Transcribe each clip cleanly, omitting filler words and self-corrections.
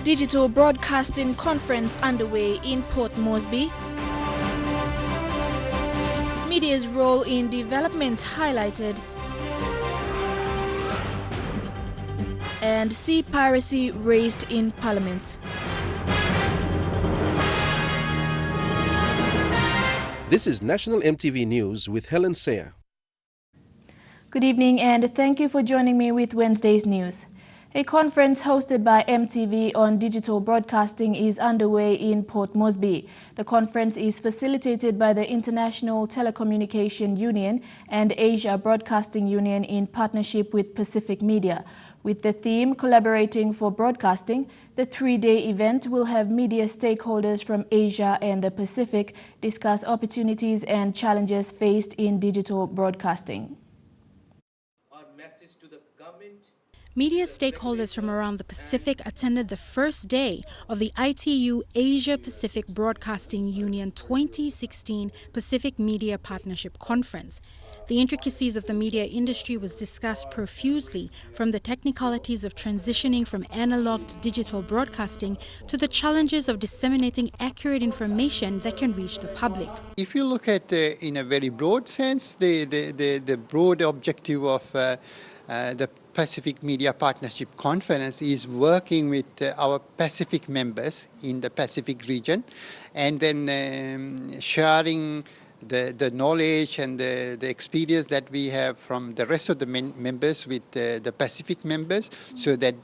Digital broadcasting conference underway in Port Moresby. Media's role in development highlighted. And sea piracy raised in Parliament. This is National EMTV News with Helen Sayer. Good evening and thank you for joining me with Wednesday's news. A conference hosted by EMTV on digital broadcasting is underway in Port Moresby. The conference is facilitated by the International Telecommunication Union and Asia Broadcasting Union in partnership with Pacific Media. With the theme Collaborating for Broadcasting, the three-day event will have media stakeholders from Asia and the Pacific discuss opportunities and challenges faced in digital broadcasting. Our message to the government. Media stakeholders from around the Pacific attended the first day of the ITU Asia Pacific Broadcasting Union 2016 Pacific Media Partnership Conference. The intricacies of the media industry was discussed profusely, from the technicalities of transitioning from analog to digital broadcasting to the challenges of disseminating accurate information that can reach the public. If you look at in a very broad sense, the broad objective of the Pacific Media Partnership Conference is working with our Pacific members in the Pacific region and then sharing the knowledge and the experience that we have from the rest of the members with the Pacific members, so that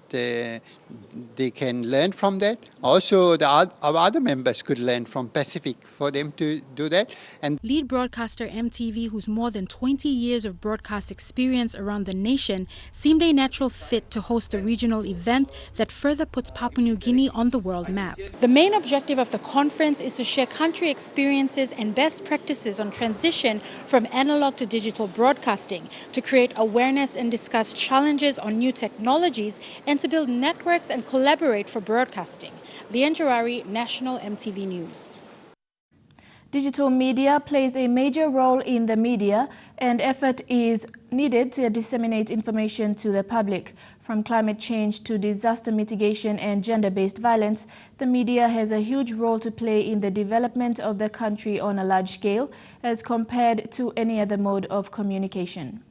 they can learn from that. Also, our other members could learn from Pacific for them to do that. And lead broadcaster EMTV, whose more than 20 years of broadcast experience around the nation, seemed a natural fit to host the regional event that further puts Papua New Guinea on the world map. The main objective of the conference is to share country experiences and best practices on transition from analog to digital broadcasting, to create awareness and discuss challenges on new technologies, and to build networks and collaborate for broadcasting. Lian Jarari, National EMTV News. Digital media plays a major role in the media, and effort is needed to disseminate information to the public. From climate change to disaster mitigation and gender-based violence, the media has a huge role to play in the development of the country on a large scale as compared to any other mode of communication.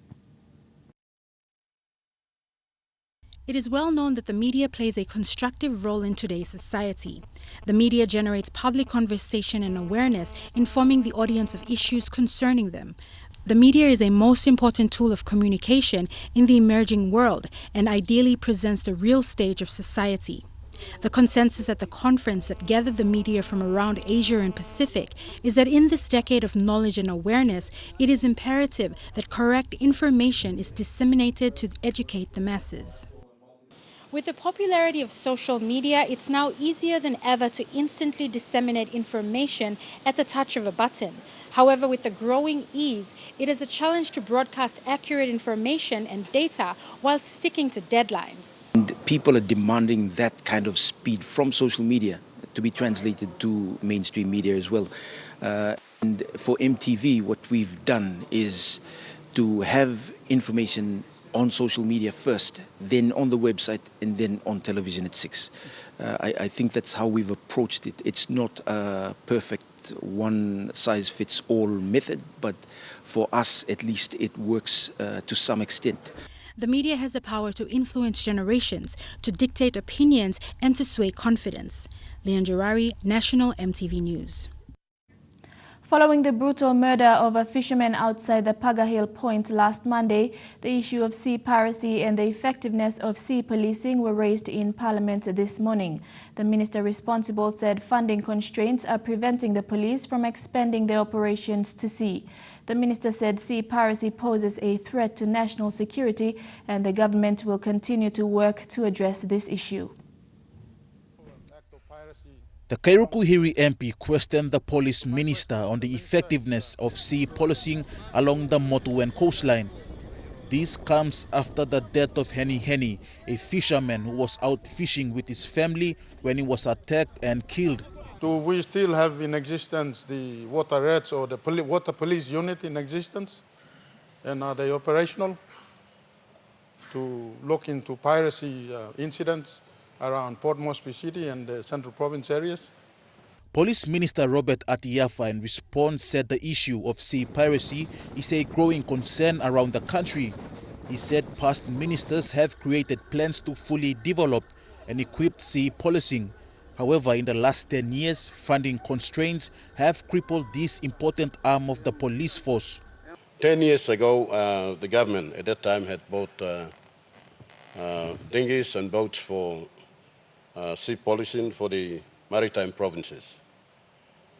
It is well known that the media plays a constructive role in today's society. The media generates public conversation and awareness, informing the audience of issues concerning them. The media is a most important tool of communication in the emerging world and ideally presents the real stage of society. The consensus at the conference that gathered the media from around Asia and Pacific is that in this decade of knowledge and awareness, it is imperative that correct information is disseminated to educate the masses. With the popularity of social media, it's now easier than ever to instantly disseminate information at the touch of a button. However, with the growing ease, it is a challenge to broadcast accurate information and data while sticking to deadlines. And people are demanding that kind of speed from social media to be translated to mainstream media as well. And for EMTV, what we've done is to have information on social media first, then on the website, and then on television at 6. I think that's how we've approached it. It's not a perfect one-size-fits-all method, but for us, at least, it works to some extent. The media has the power to influence generations, to dictate opinions, and to sway confidence. Lian Jarari, National EMTV News. Following the brutal murder of a fisherman outside the Pagahill Point last Monday, the issue of sea piracy and the effectiveness of sea policing were raised in Parliament this morning. The minister responsible said funding constraints are preventing the police from expanding their operations to sea. The minister said sea piracy poses a threat to national security and the government will continue to work to address this issue. The Kairukuhiri MP questioned the police minister on the effectiveness of sea policing along the Motuwen coastline. This comes after the death of Henny Henny, a fisherman who was out fishing with his family when he was attacked and killed. Do we still have in existence the water rats or the water police unit in existence? And are they operational to look into piracy incidents around Port Moresby City and the Central Province areas. Police Minister Robert Atiafa in response said the issue of sea piracy is a growing concern around the country. He said past ministers have created plans to fully develop and equip sea policing. However, in the last 10 years, funding constraints have crippled this important arm of the police force. 10 years ago, the government at that time had bought dinghies and boats for sea policing for the maritime provinces.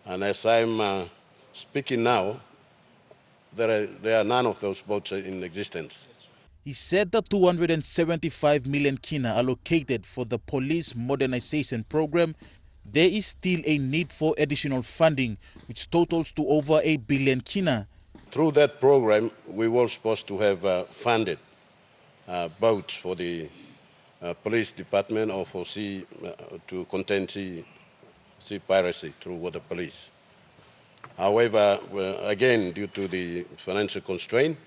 And as I'm speaking now, there are none of those boats in existence. He said the 275 million kina allocated for the police modernization program, there is still a need for additional funding, which totals to over 1 billion kina. Through that program, we were supposed to have funded boats for the police department or for sea to contain sea piracy through water police. However, again, due to the financial constraint,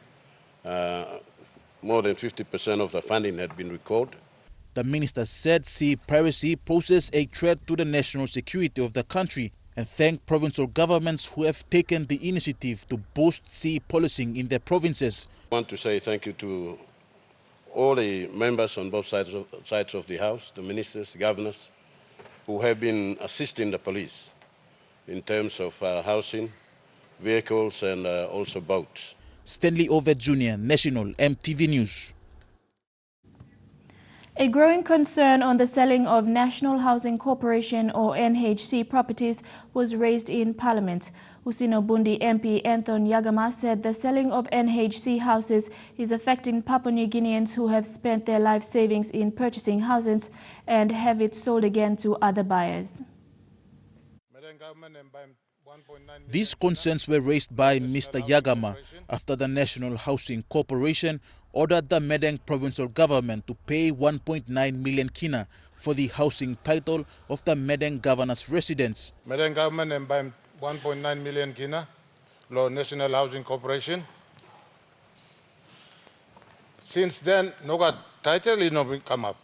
more than 50% of the funding had been recalled. The minister said sea piracy poses a threat to the national security of the country and thanked provincial governments who have taken the initiative to boost sea policing in their provinces. I want to say thank you to all the members on both sides of the House, the ministers, the governors, who have been assisting the police in terms of housing, vehicles and also boats. Stanley Ovett Jr., National EMTV News. A growing concern on the selling of National Housing Corporation or NHC properties was raised in Parliament. Usino Bundi MP Anthon Yagama said the selling of NHC houses is affecting Papua New Guineans who have spent their life savings in purchasing houses and have it sold again to other buyers. These concerns were raised by Mr. Yagama after the National Housing Corporation ordered the Medang provincial government to pay 1.9 million kina for the housing title of the Medang governor's residence. Medang government and by 1.9 million kina, law National Housing Corporation. Since then, no got title is not come up.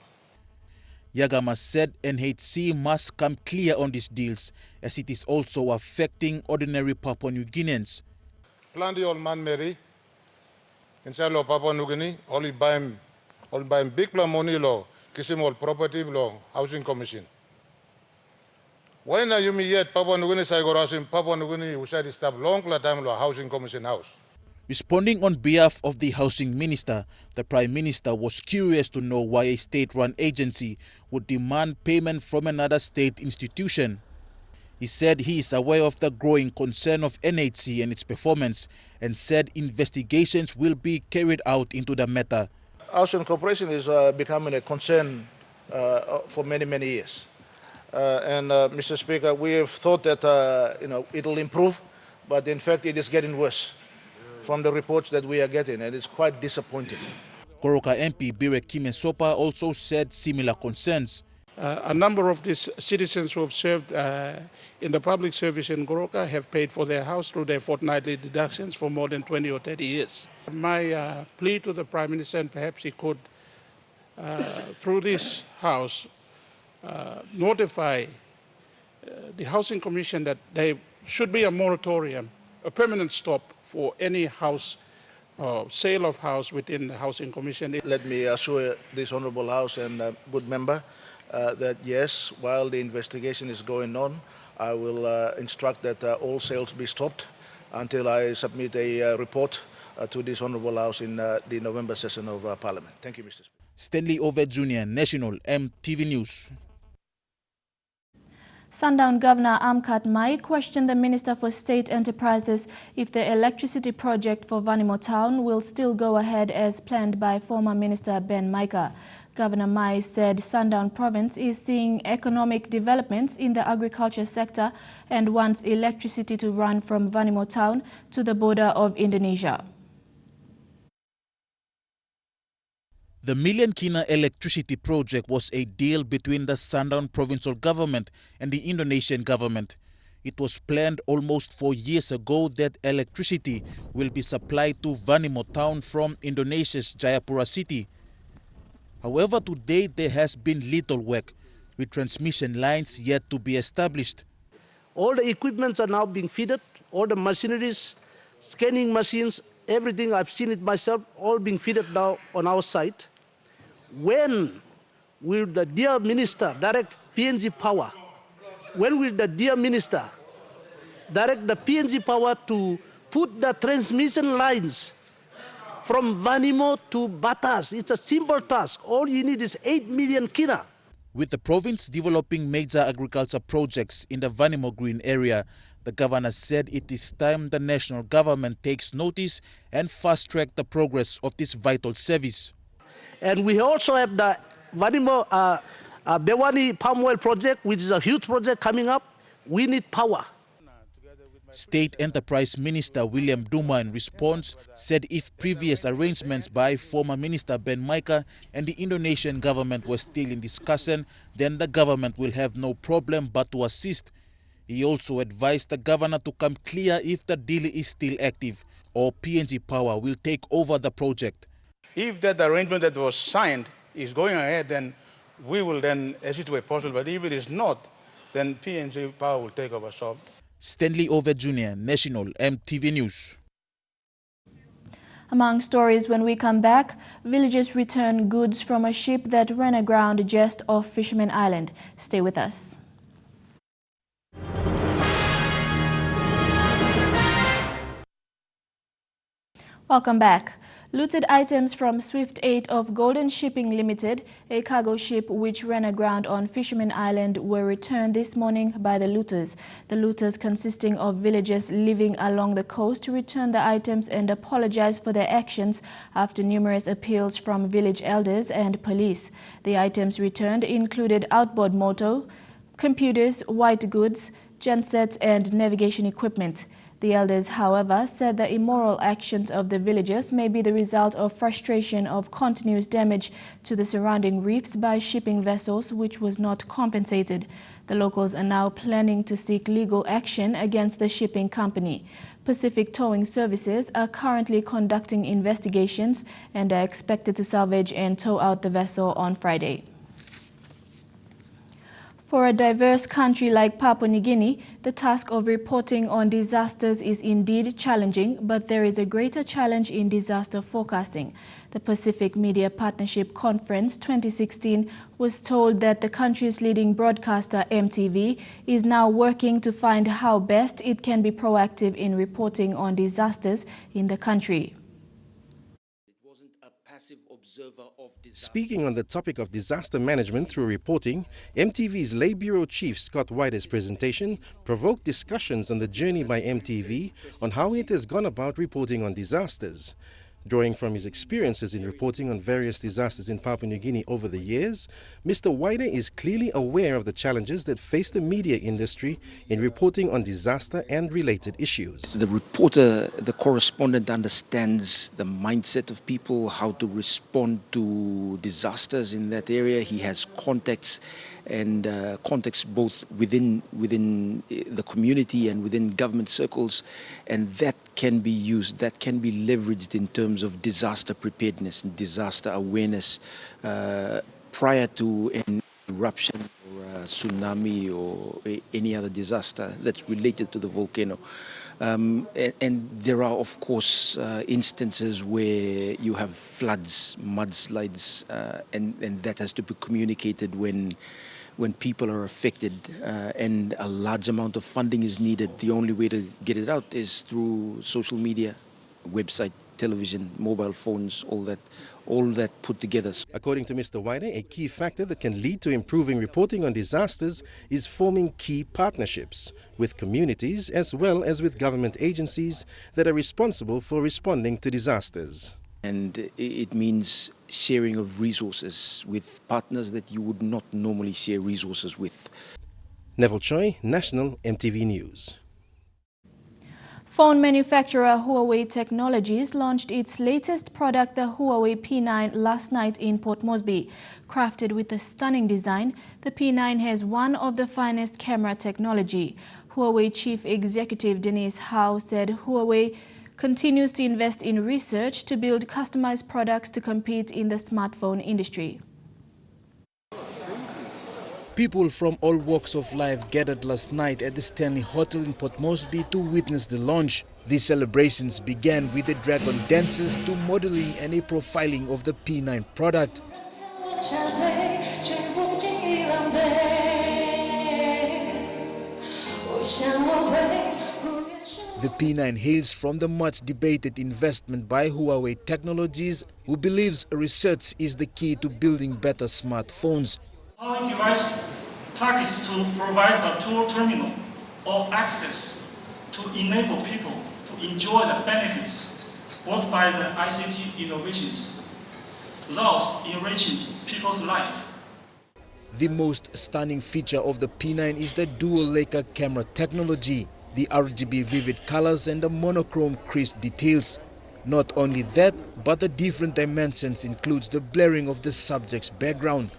Yagama said NHC must come clear on these deals as it is also affecting ordinary Papua New Guineans. Plenty old man Mary, inside law Papua New Guinea, only buy big money law, kisim all property law, housing commission. When are you me yet Papua New Guinea Saigoras in Papua New Guinea who said stop long time law housing commission house? Responding on behalf of the Housing Minister, the Prime Minister was curious to know why a state-run agency would demand payment from another state institution. He said he is aware of the growing concern of NHC and its performance and said investigations will be carried out into the matter. Housing Corporation is becoming a concern for many, many years. Mr. Speaker, we have thought that it will improve, but in fact it is getting worse from the reports that we are getting, and it's quite disappointing. Goroka MP Birek Kimesopa also said similar concerns. A number of these citizens who have served in the public service in Goroka have paid for their house through their fortnightly deductions for more than 20 or 30 years. My plea to the Prime Minister, and perhaps he could, through this House, notify the Housing Commission that there should be a moratorium, a permanent stop for any house, sale of house within the Housing Commission. Let me assure this Honourable House and good member that yes, while the investigation is going on, I will instruct that all sales be stopped until I submit a report to this Honourable House in the November session of Parliament. Thank you, Mr. Speaker. Stanley Ovett Jr., National EMTV News. Sundown Governor Amkat Mai questioned the Minister for State Enterprises if the electricity project for Vanimo Town will still go ahead as planned by former Minister Ben Micah. Governor Mai said Sundown Province is seeing economic developments in the agriculture sector and wants electricity to run from Vanimo Town to the border of Indonesia. The Million Kina electricity project was a deal between the Sundown provincial government and the Indonesian government. It was planned almost 4 years ago that electricity will be supplied to Vanimo Town from Indonesia's Jayapura city. However, to date there has been little work, with transmission lines yet to be established. All the equipments are now being fitted, all the machineries, scanning machines, everything, I've seen it myself, all being fitted now on our site. When will the dear minister direct PNG Power? When will the dear minister direct the PNG Power to put the transmission lines from Vanimo to Batas? It's a simple task. All you need is 8 million kina. With the province developing major agriculture projects in the Vanimo Green area, the governor said it is time the national government takes notice and fast-track the progress of this vital service. And we also have the Vanimo Bewani palm oil project, which is a huge project coming up. We need power. State Enterprise Minister William Duma in response said if previous arrangements by former Minister Ben Micah and the Indonesian government were still in discussion, then the government will have no problem but to assist. He also advised the governor to come clear if the deal is still active or PNG Power will take over the project. If that arrangement that was signed is going ahead, then we will then assist where possible. But if it is not, then PNG Power will take over. So, Stanley Over Jr., National EMTV News. Among stories when we come back, villagers return goods from a ship that ran aground just off Fisherman Island. Stay with us. Welcome back. Looted items from Swift 8 of Golden Shipping Limited, a cargo ship which ran aground on Fisherman Island, were returned this morning by the looters. The looters, consisting of villagers living along the coast, returned the items and apologized for their actions after numerous appeals from village elders and police. The items returned included outboard motor, computers, white goods, gensets and navigation equipment. The elders, however, said the immoral actions of the villagers may be the result of frustration of continuous damage to the surrounding reefs by shipping vessels, which was not compensated. The locals are now planning to seek legal action against the shipping company. Pacific Towing Services are currently conducting investigations and are expected to salvage and tow out the vessel on Friday. For a diverse country like Papua New Guinea, the task of reporting on disasters is indeed challenging, but there is a greater challenge in disaster forecasting. The Pacific Media Partnership Conference 2016 was told that the country's leading broadcaster, EMTV, is now working to find how best it can be proactive in reporting on disasters in the country. Speaking on the topic of disaster management through reporting, EMTV's Lay Bureau Chief Scott White's presentation provoked discussions on the journey by EMTV on how it has gone about reporting on disasters. Drawing from his experiences in reporting on various disasters in Papua New Guinea over the years, Mr. White is clearly aware of the challenges that face the media industry in reporting on disaster and related issues. The reporter, the correspondent, understands the mindset of people, how to respond to disasters in that area. He has contacts and contacts both within the community and within government circles, and that can be used, that can be leveraged in terms of disaster preparedness and disaster awareness prior to an eruption or a tsunami or any other disaster that's related to the volcano. And there are, of course, instances where you have floods, mudslides, and that has to be communicated when people are affected and a large amount of funding is needed. The only way to get it out is through social media, website, television, mobile phones, all that put together. According to Mr. White, a key factor that can lead to improving reporting on disasters is forming key partnerships with communities as well as with government agencies that are responsible for responding to disasters. And it means sharing of resources with partners that you would not normally share resources with. Neville Choi, National EMTV News. Phone manufacturer Huawei Technologies launched its latest product, the Huawei P9, last night in Port Moresby. Crafted with a stunning design, the P9 has one of the finest camera technology. Huawei Chief Executive Denise Howe said Huawei continues to invest in research to build customized products to compete in the smartphone industry. People from all walks of life gathered last night at the Stanley Hotel in Port Moresby to witness the launch. These celebrations began with the dragon dances to modeling and a profiling of the P9 product. The P9 hails from the much debated investment by Huawei Technologies, who believes research is the key to building better smartphones. Huawei device targets to provide a tool terminal or access to enable people to enjoy the benefits brought by the ICT innovations, thus enriching people's life. The most stunning feature of the P9 is the dual Leica camera technology, the RGB vivid colors and the monochrome crisp details. Not only that, but the different dimensions includes the blurring of the subject's background.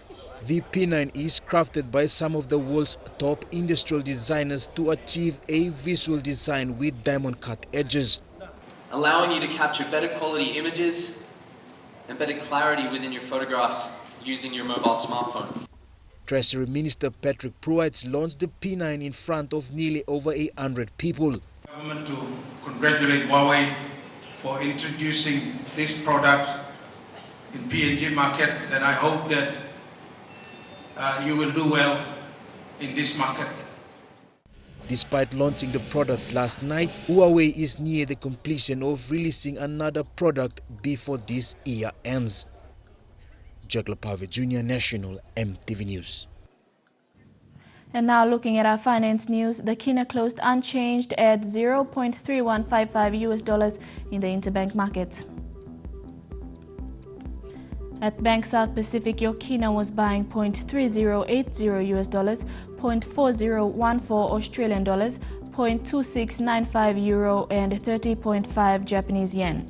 The P9 is crafted by some of the world's top industrial designers to achieve a visual design with diamond cut edges, allowing you to capture better quality images and better clarity within your photographs using your mobile smartphone. Treasury Minister Patrick Pruitt launched the P9 in front of nearly over 800 people. Government to congratulate Huawei for introducing this product in PNG market, and I hope that you will do well in this market. Despite launching the product last night, Huawei is near the completion of releasing another product before this year ends. Jack Lapave Jr., National EMTV News. And now looking at our finance news, the Kina closed unchanged at $0.3155 US in the interbank market. At Bank South Pacific, your Kina was buying $0.3080 US, $0.4014 Australian dollars, $0.2695 euro and 30.5 Japanese yen.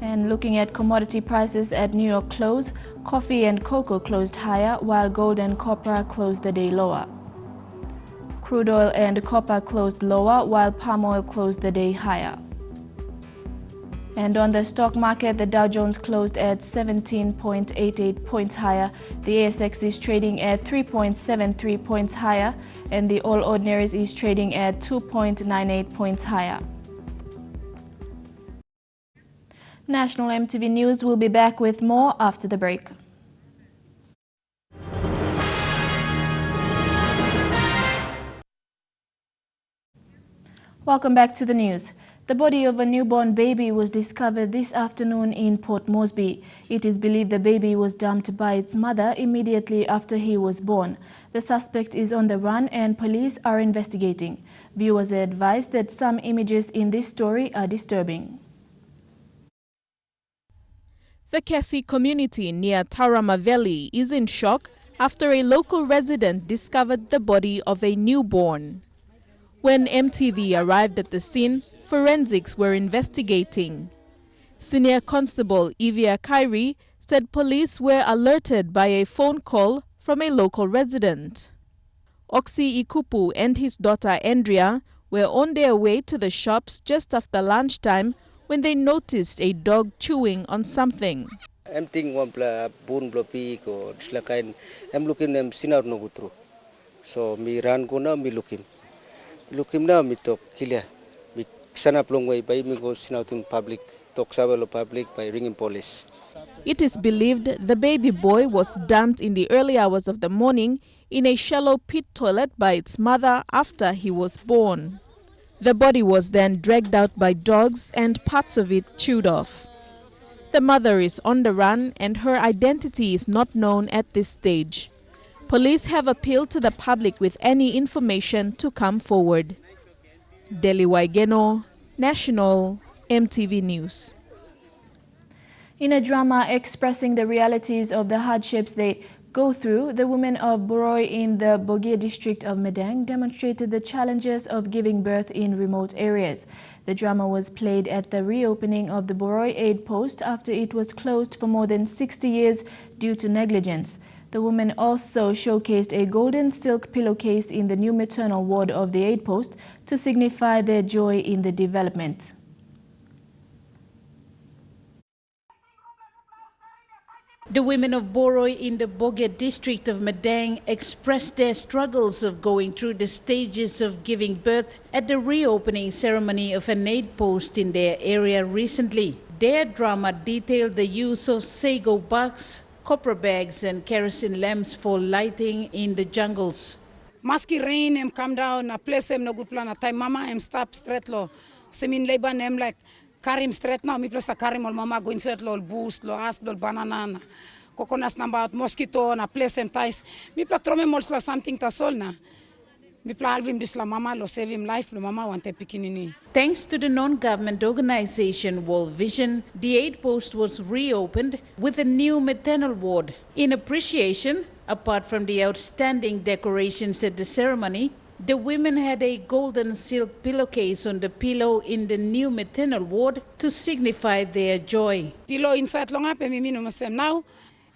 And looking at commodity prices at New York close, coffee and cocoa closed higher while gold and copper closed the day lower. Crude oil and copper closed lower while palm oil closed the day higher. And on the stock market, the Dow Jones closed at 17.88 points higher, the ASX is trading at 3.73 points higher, and the All Ordinaries is trading at 2.98 points higher. National EMTV News will be back with more after the break. Welcome back to the news. The body of a newborn baby was discovered this afternoon in Port Moresby. It is believed the baby was dumped by its mother immediately after he was born. The suspect is on the run and police are investigating. Viewers are advised that some images in this story are disturbing. The Kessie community near Taramaveli is in shock after a local resident discovered the body of a newborn. When EMTV arrived at the scene, forensics were investigating. Senior Constable Evia Kairi said police were alerted by a phone call from a local resident. Oxy Ikupu and his daughter Andrea were on their way to the shops just after lunchtime when they noticed a dog chewing on something. I'm thinking one bone bloppy or dislakain. I'm looking them sinar no gutru. So me ran go na me look him. Look him now me talk kilia. Me sana plong way by me go sin out in public. Talk sabalo public by ringing police. It is believed the baby boy was dumped in the early hours of the morning in a shallow pit toilet by its mother after he was born. The body was then dragged out by dogs and parts of it chewed off. The mother is on the run and her identity is not known at this stage. Police have appealed to the public with any information to come forward. Deli Waigeno, National EMTV News. In a drama expressing the realities of the hardships they go through, the women of Boroi in the Bogia district of Medang demonstrated the challenges of giving birth in remote areas. The drama was played at the reopening of the Boroi Aid Post after it was closed for more than 60 years due to negligence. The women also showcased a golden silk pillowcase in the new maternal ward of the Aid Post to signify their joy in the development. The women of Boroi in the Boget district of Madang expressed their struggles of going through the stages of giving birth at the reopening ceremony of an aid post in their area recently. Their drama detailed the use of sago bugs, copper bags and kerosene lamps for lighting in the jungles. Maski rain em come down, a place em no good plan. A time mama em stop straight lo. Semin labor em like carry him straight now. Me plus a carry my mama go insert lo boost lo ask lo banana. Coconuts number out mosquito na place em ties. Me plus throw me molsla something ta sol na. Me plus halve him this la mama lo save him life lo mama want a pikinini. Thanks to the non-government organization World Vision, the aid post was reopened with a new maternal ward. In appreciation, apart from the outstanding decorations at the ceremony, the women had a golden silk pillowcase on the pillow in the new maternal ward to signify their joy. Pillow inside long up and me minimum now.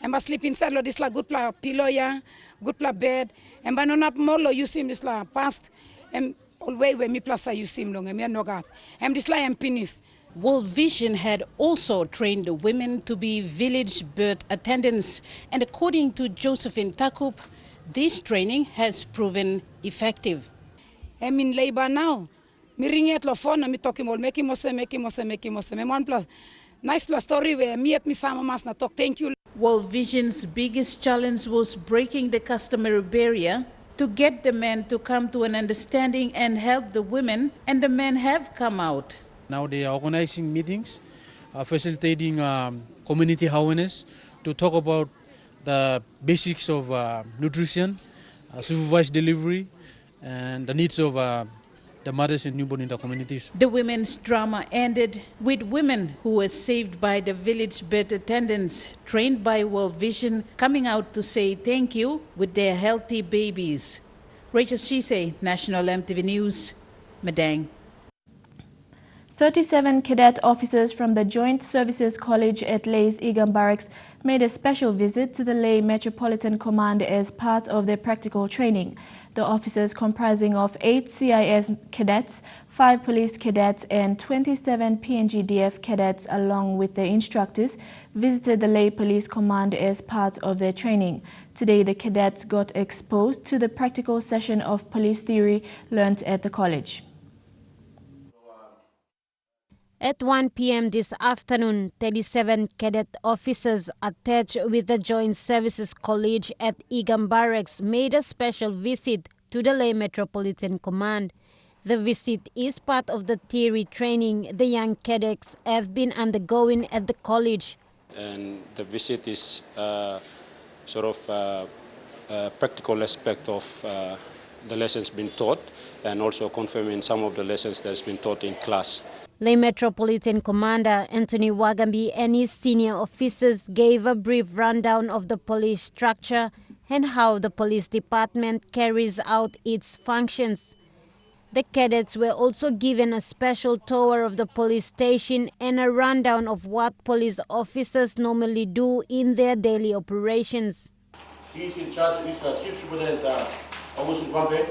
And I sleep inside lo this la good pla pillow ya, good pla bed. And I non up more lo you see this la past. And always when me plus I you see long and me no got. And this la am penis. World Vision had also trained the women to be village birth attendants, and according to Josephine Takup, this training has proven effective. I'm in labor now. Me ring at the phone and me talking all make him say. Me one plus nice plus story where me at me sama mas na talk thank you. World Vision's biggest challenge was breaking the customary barrier to get the men to come to an understanding and help the women, and the men have come out. Now they are organizing meetings, facilitating community awareness to talk about the basics of nutrition, supervised delivery, and the needs of the mothers and newborn in the communities. The women's drama ended with women who were saved by the village birth attendants trained by World Vision coming out to say thank you with their healthy babies. Rachel Chise, National EMTV News, Madang. 37 cadet officers from the Joint Services College at Lay's Egan Barracks made a special visit to the Lay Metropolitan Command as part of their practical training. The officers, comprising of 8 CIS cadets, 5 police cadets and 27 PNGDF cadets along with their instructors, visited the Lay Police Command as part of their training. Today, the cadets got exposed to the practical session of police theory learnt at the college. At 1 p.m. this afternoon, 37 cadet officers attached with the Joint Services College at Egan Barracks made a special visit to the Lay Metropolitan Command. The visit is part of the theory training the young cadets have been undergoing at the college. And the visit is sort of a practical aspect of the lessons being taught, and also confirming some of the lessons that's been taught in class. Lay Metropolitan Commander Anthony Wagambi and his senior officers gave a brief rundown of the police structure and how the police department carries out its functions. The cadets were also given a special tour of the police station and a rundown of what police officers normally do in their daily operations. He's in charge, he's Chief Superintendent Augustin Kwampe.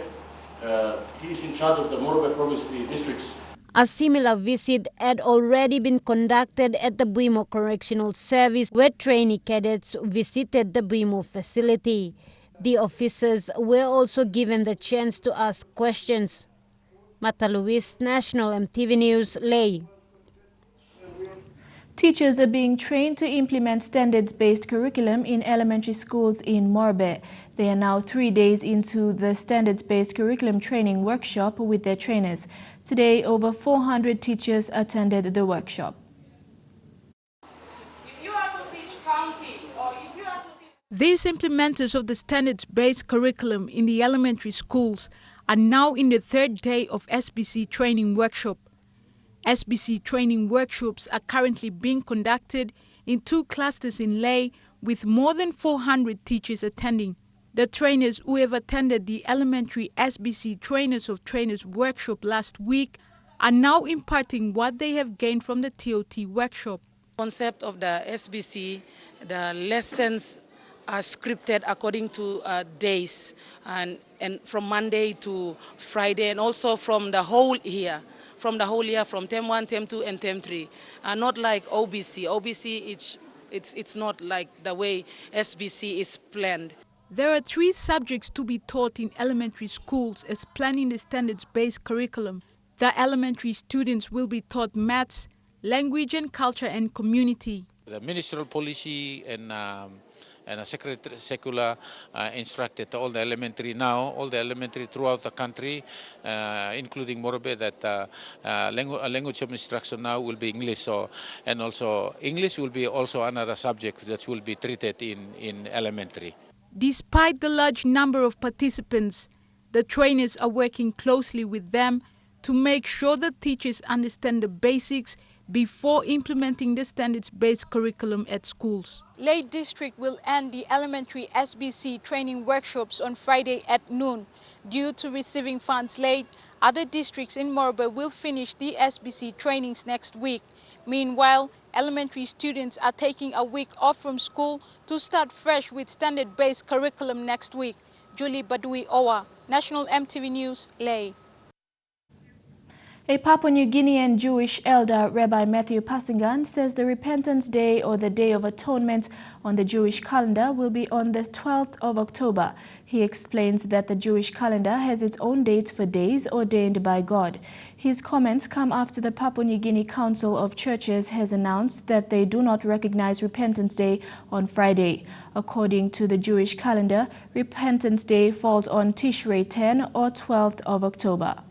He's in charge of the Moresby Province districts. A similar visit had already been conducted at the Buimo Correctional Service, where trainee cadets visited the Buimo facility. The officers were also given the chance to ask questions. Mata Luis, National EMTV News, Lay. Teachers are being trained to implement standards-based curriculum in elementary schools in Moresby. They are now 3 days into the standards-based curriculum training workshop with their trainers. Today, over 400 teachers attended the workshop. These implementers of the standards-based curriculum in the elementary schools are now in the 3rd day of SBC training workshop. SBC training workshops are currently being conducted in 2 clusters in Lay with more than 400 teachers attending. The trainers who have attended the elementary SBC Trainers of Trainers workshop last week are now imparting what they have gained from the TOT workshop. Concept of the SBC, the lessons are scripted according to days and from Monday to Friday, and also from the whole year. From Term 1, Term 2, and Term 3. Not like OBC. OBC, It's not like the way SBC is planned. There are 3 subjects to be taught in elementary schools as planned in the standards-based curriculum. The elementary students will be taught maths, language and culture and community. The ministerial policy and a secretary secular instructed all the elementary throughout the country, including Moresby, that language of instruction now will be English. So, and also English will be also another subject that will be treated in elementary. Despite the large number of participants, the trainers are working closely with them to make sure that teachers understand the basics before implementing the standards-based curriculum at schools. Lake District will end the elementary SBC training workshops on Friday at noon. Due to receiving funds late, other districts in Moresby will finish the SBC trainings next week. Meanwhile, elementary students are taking a week off from school to start fresh with standard-based curriculum next week. Julie Badui Owa, National EMTV News, Leh. A Papua New Guinean Jewish elder, Rabbi Matthew Passingan, says the Repentance Day or the Day of Atonement on the Jewish calendar will be on the 12th of October. He explains that the Jewish calendar has its own dates for days ordained by God. His comments come after the Papua New Guinea Council of Churches has announced that they do not recognize Repentance Day on Friday. According to the Jewish calendar, Repentance Day falls on Tishrei 10 or 12th of October.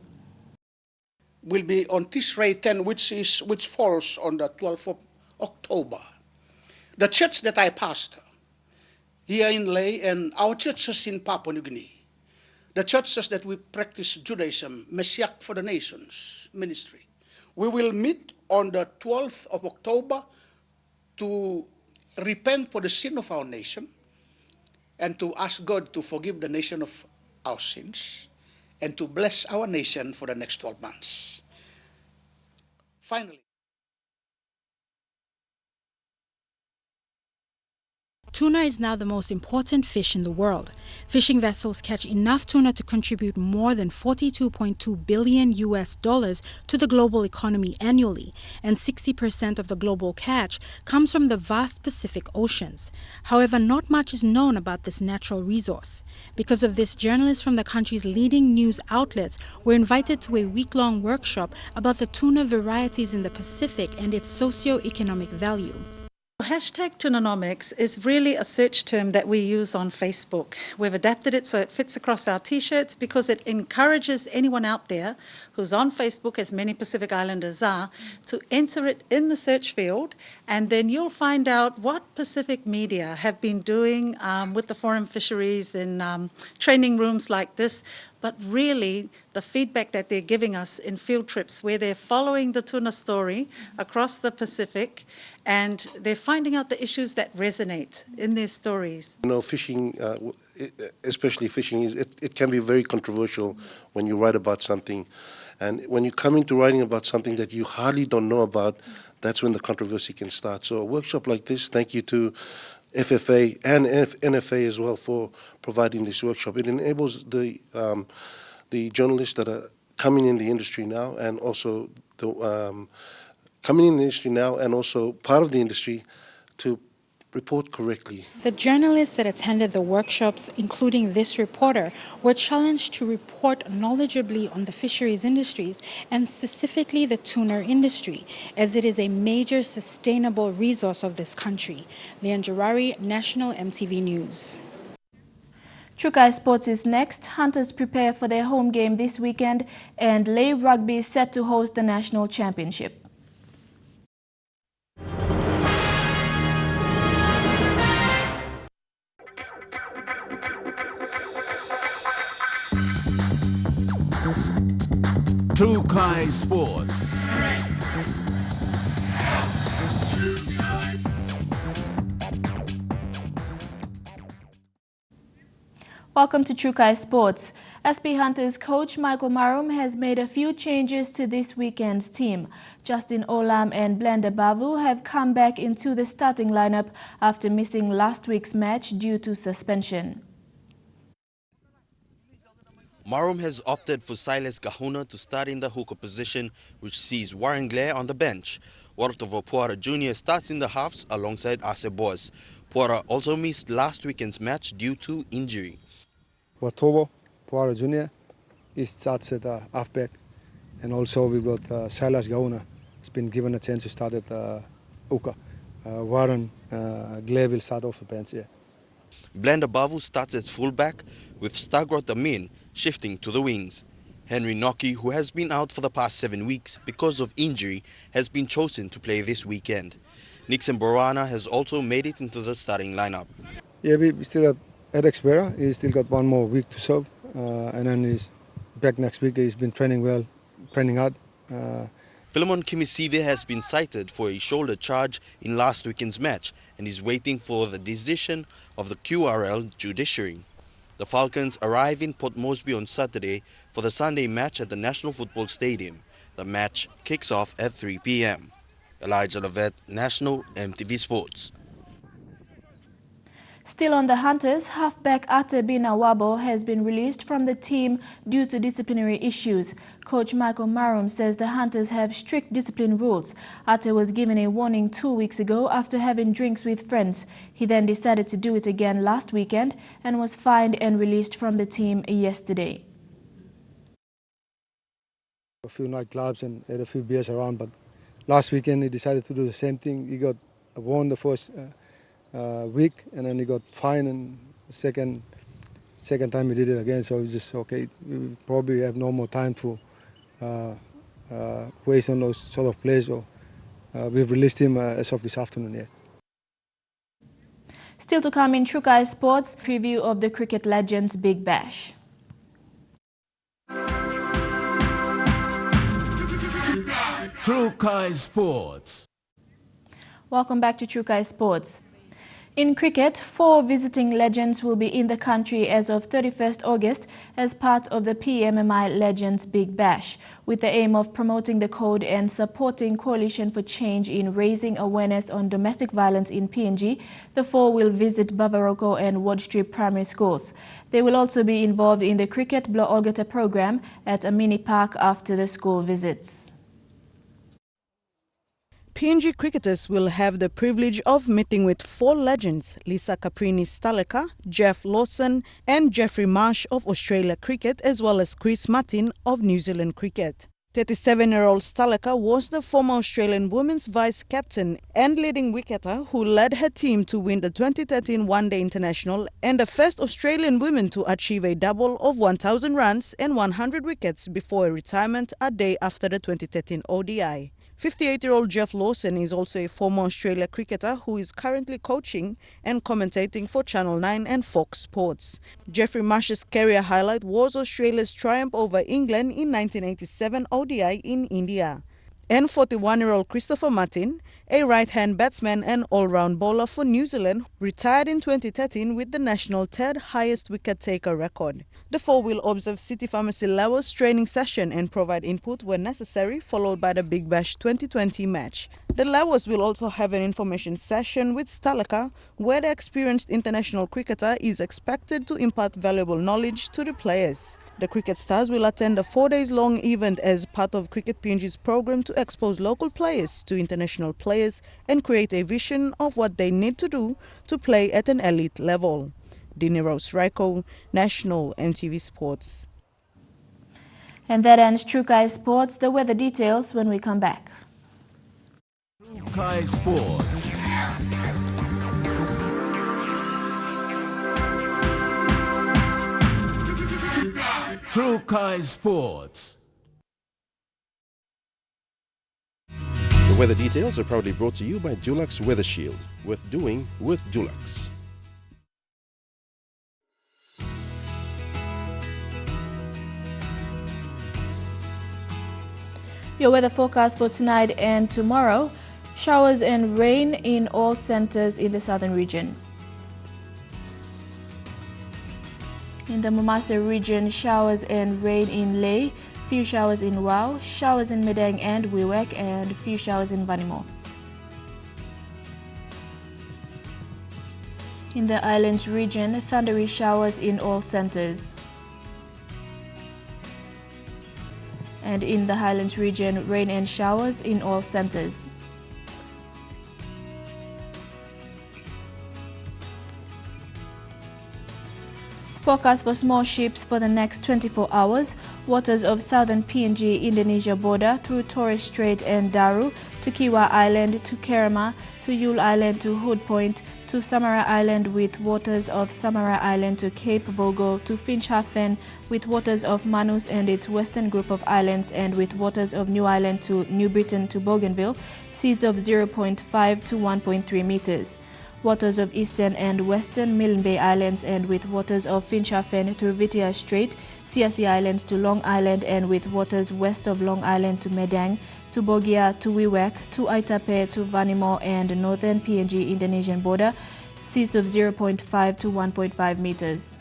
Will be on Tishrei 10, which falls on the 12th of October. The church that I pastor here in Leh and our churches in Papua New Guinea, the churches that we practice Judaism, Messiah for the Nations ministry, we will meet on the 12th of October to repent for the sin of our nation and to ask God to forgive the nation of our sins and to bless our nation for the next 12 months. Finally. Tuna is now the most important fish in the world. Fishing vessels catch enough tuna to contribute more than $42.2 billion to the global economy annually, and 60% of the global catch comes from the vast Pacific Oceans. However, not much is known about this natural resource. Because of this, journalists from the country's leading news outlets were invited to a week-long workshop about the tuna varieties in the Pacific and its socio-economic value. Hashtag Tunanomics is really a search term that we use on Facebook. We've adapted it so it fits across our t-shirts because it encourages anyone out there who's on Facebook, as many Pacific Islanders are, to enter it in the search field, and then you'll find out what Pacific media have been doing with the foreign fisheries in training rooms like this, but really the feedback that they're giving us in field trips where they're following the tuna story across the Pacific and they're finding out the issues that resonate in their stories. You know, fishing, especially fishing, it can be very controversial when you write about something. And when you come into writing about something that you hardly don't know about, that's when the controversy can start. So a workshop like this, thank you to FFA and NFA as well for providing this workshop. It enables the journalists that are coming in the industry now and also part of the industry to report correctly. The journalists that attended the workshops, including this reporter, were challenged to report knowledgeably on the fisheries industries and specifically the tuna industry, as it is a major sustainable resource of this country. Leanne Jarari, National EMTV News. Trukai Sports is next. Hunters prepare for their home game this weekend, and Leh Rugby is set to host the national championship. Trukai Sports. Welcome to Trukai Sports. SP Hunters coach Michael Marum has made a few changes to this weekend's team. Justin Olam and Blenda Bavu have come back into the starting lineup after missing last week's match due to suspension. Marum has opted for Silas Kahuna to start in the hooker position, which sees Warren Glare on the bench. Wartovo Puara Jr. starts in the halves alongside Ase Boas. Puara also missed last weekend's match due to injury. Wartovo Puara Jr. he starts at halfback, and also we got Silas Kahuna has been given a chance to start at hooker. Warren Glare will start off the bench here. Blender Bavu starts as fullback, with Stagrot Amin shifting to the wings. Henry Noki, who has been out for the past 7 weeks because of injury, has been chosen to play this weekend. Nixon Borana has also made it into the starting lineup. Yeah, we still have Alex Vera. He's still got 1 more week to serve, and then he's back next week. He's been training well, training hard. Philemon Kimisive has been cited for a shoulder charge in last weekend's match and is waiting for the decision of the QRL judiciary. The Falcons arrive in Port Moresby on Saturday for the Sunday match at the National Football Stadium. The match kicks off at 3 p.m. Elijah Lovett, National EMTV Sports. Still on the Hunters, halfback Ate Binawabo has been released from the team due to disciplinary issues. Coach Michael Marum says the Hunters have strict discipline rules. Ate was given a warning 2 weeks ago after having drinks with friends. He then decided to do it again last weekend and was fined and released from the team yesterday. A few nightclubs and had a few beers around, but last weekend he decided to do the same thing. He got warned the first week, and then he got fined, and second time he did it again. So it's just okay. We probably have no more time to waste on those sort of players. So we've released him as of this afternoon. Yeah. Still to come in Trukai Sports, preview of the cricket legends Big Bash. Trukai Sports. Welcome back to Trukai Sports. In cricket, 4 visiting legends will be in the country as of 31st August as part of the PMMI Legends Big Bash, with the aim of promoting the code and supporting Coalition for Change in raising awareness on domestic violence in PNG. The 4 will visit Bavaroko and Ward Street primary schools. They will also be involved in the Cricket Blo Olgata program at a mini park after the school visits. PNG cricketers will have the privilege of meeting with 4 legends, Lisa Caprini-Staleka, Jeff Lawson and Jeffrey Marsh of Australia Cricket, as well as Chris Martin of New Zealand Cricket. 37-year-old Staleka was the former Australian women's vice-captain and leading wicketer who led her team to win the 2013 One-Day International and the first Australian woman to achieve a double of 1,000 runs and 100 wickets before a retirement a day after the 2013 ODI. 58-year-old Jeff Lawson is also a former Australia cricketer who is currently coaching and commentating for Channel 9 and Fox Sports. Jeffrey Marsh's career highlight was Australia's triumph over England in 1987 ODI in India. And 41-year-old Christopher Martin, a right-hand batsman and all-round bowler for New Zealand, retired in 2013 with the national third highest wicket-taker record. The 4 will observe City Pharmacy Lawers training session and provide input when necessary, followed by the Big Bash 2020 match. The Lawers will also have an information session with Staleka, where the experienced international cricketer is expected to impart valuable knowledge to the players. The cricket stars will attend a 4-day-long event as part of Cricket PNG's program to expose local players to international players and create a vision of what they need to do to play at an elite level. Dini Rose Raiko, National EMTV Sports. And that ends Trukai Sports. The weather details when we come back. Trukai Sports. Trukai Sports. The weather details are proudly brought to you by Dulux Weather Shield. Worth doing with Dulux. Your weather forecast for tonight and tomorrow: showers and rain in all centers in the southern region. In the Momasa region, showers and rain in Ley, few showers in Wau, showers in Medang and Wewak, and few showers in Vanimo. In the Islands region, thundery showers in all centers. and in the Highlands region, rain and showers in all centers. Forecast for small ships for the next 24 hours. Waters of southern PNG Indonesia border through Torres Strait and Daru, to Kiwa Island, to Kerema, to Yule Island, to Hood Point, to Samara Island with waters of Samara Island to Cape Vogel, to Finchhafen with waters of Manus and its western group of islands, and with waters of New Island to New Britain to Bougainville, seas of 0.5 to 1.3 meters. Waters of eastern and western Milne Bay Islands, and with waters of Finchhafen through Vitia Strait, Siasi Islands to Long Island, and with waters west of Long Island to Medang, to Bogia, to Wewak, to Aitape, to Vanimo and northern PNG Indonesian border, seas of 0.5 to 1.5 meters.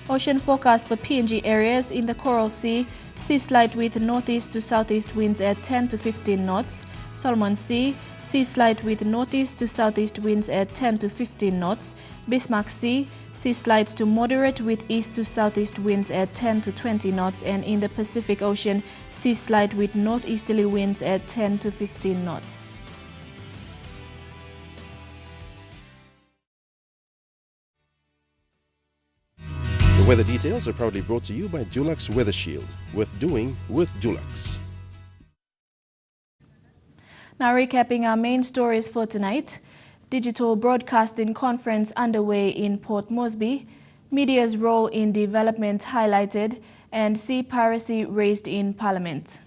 Ocean forecast for PNG areas: in the Coral Sea, sea slight with northeast to southeast winds at 10 to 15 knots. Solomon Sea, sea slight with northeast to southeast winds at 10 to 15 knots. Bismarck Sea, sea slight to moderate with east to southeast winds at 10 to 20 knots. And in the Pacific Ocean, sea slight with northeasterly winds at 10 to 15 knots. The weather details are proudly brought to you by Dulux Weather Shield, with doing with Dulux. Now recapping our main stories for tonight. Digital broadcasting conference underway in Port Moresby. Media's role in development highlighted, and sea piracy raised in Parliament.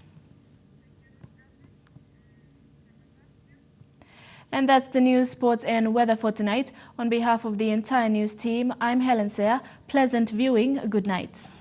And that's the news, sports and weather for tonight. On behalf of the entire news team, I'm Helen Seah. Pleasant viewing. Good night.